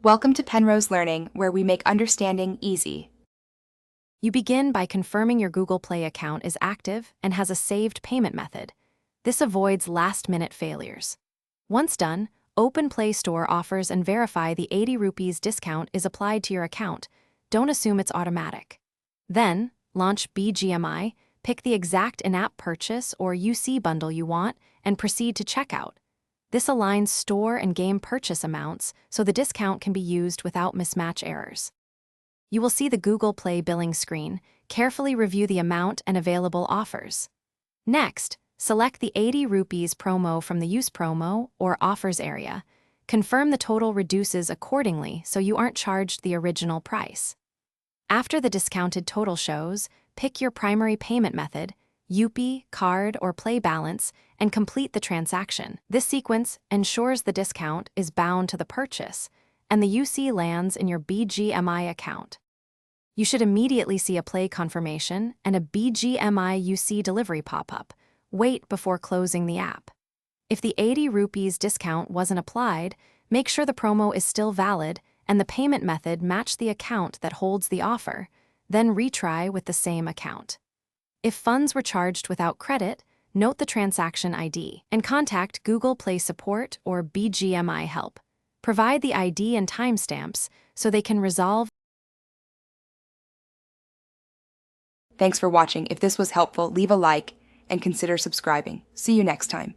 Welcome to Penrose Learning, where we make understanding easy. You begin by confirming your Google Play account is active and has a saved payment method. This avoids last-minute failures. Once done, open Play Store offers and verify the 80 rupees discount is applied to your account. Don't assume it's automatic. Then, launch Bgmi, pick the exact in-app purchase or UC bundle you want, and proceed to checkout. This aligns store and game purchase amounts so the discount can be used without mismatch errors. You will see the Google Play billing screen. Carefully review the amount and available offers. Next, select the 80 rupees promo from the Use Promo or Offers area. Confirm the total reduces accordingly so you aren't charged the original price. After the discounted total shows, pick your primary payment method, UP, card, or Play balance, and complete the transaction. This sequence ensures the discount is bound to the purchase, and the UC lands in your Bgmi account. You should immediately see a Play confirmation and a Bgmi UC delivery pop-up. Wait before closing the app. If the 80 rupees discount wasn't applied, make sure the promo is still valid and the payment method matched the account that holds the offer, then retry with the same account. If funds were charged without credit, note the transaction ID and contact Google Play Support or Bgmi Help. Provide the ID and timestamps so they can resolve. Thanks for watching. If this was helpful, leave a like and consider subscribing. See you next time.